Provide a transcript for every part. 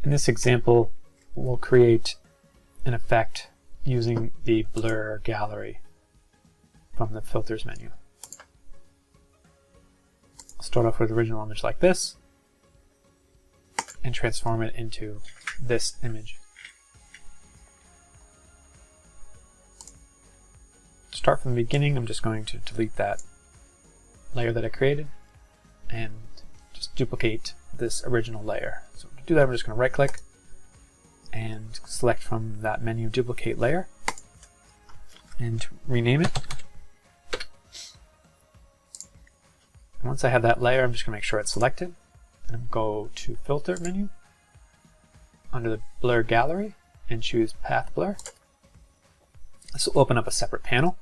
In this example, we'll create an effect using the blur gallery from the filters menu. I'll start off with the original image like this and transform it into this image. To start from the beginning, I'm just going to delete that layer that I created and just duplicate this original layer. So to do that, I'm just going to right click and select from that menu duplicate layer and rename it. And once I have that layer, I'm just going to make sure it's selected and go to filter menu under the blur gallery and choose path blur. This will open up a separate panel,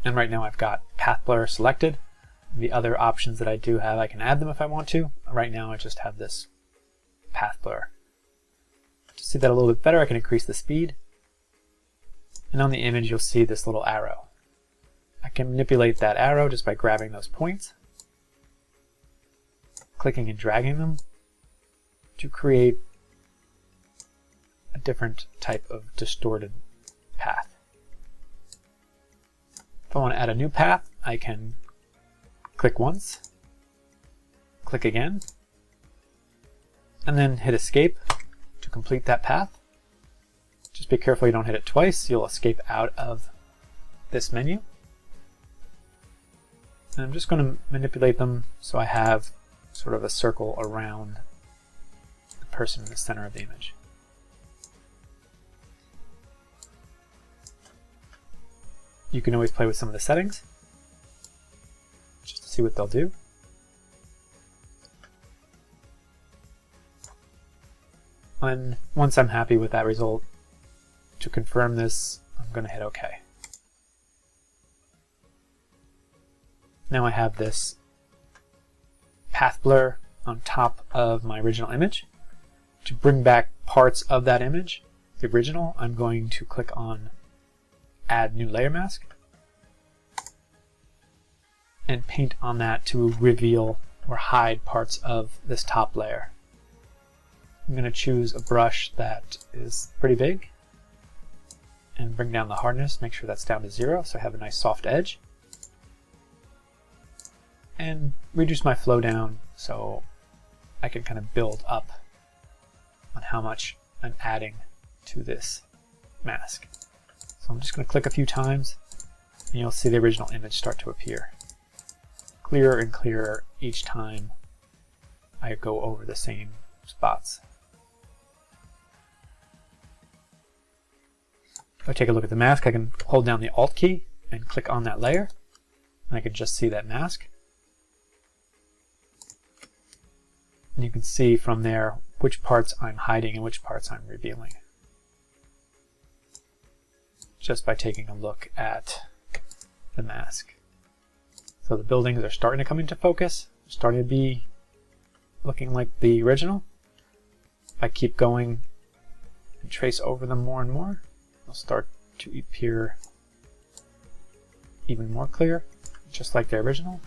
and right now I've got path blur selected. The other options that I do have, I can add them if I want to. Right now I just have this path blur. To see that a little bit better, I can increase the speed, and on the image you'll see this little arrow. I can manipulate that arrow just by grabbing those points, clicking and dragging them to create a different type of distorted path. If I want to add a new path, I can click once, click again, and then hit escape to complete that path. Just be careful you don't hit it twice, you'll escape out of this menu. And I'm just going to manipulate them so I have sort of a circle around the person in the center of the image. You can always play with some of the settings just to see what they'll do. And once I'm happy with that result, to confirm this, I'm going to hit OK. Now I have this path blur on top of my original image. To bring back parts of that image, the original, I'm going to click on Add New Layer Mask and paint on that to reveal or hide parts of this top layer. I'm going to choose a brush that is pretty big and bring down the hardness, make sure that's down to 0 so I have a nice soft edge. And reduce my flow down so I can kind of build up on how much I'm adding to this mask. So I'm just going to click a few times and you'll see the original image start to appear. Clearer and clearer each time I go over the same spots. If I take a look at the mask, I can hold down the Alt key and click on that layer, and I can just see that mask. And you can see from there which parts I'm hiding and which parts I'm revealing, just by taking a look at the mask. So the buildings are starting to come into focus, starting to be looking like the original. If I keep going and trace over them more and more, they'll start to appear even more clear, just like the original.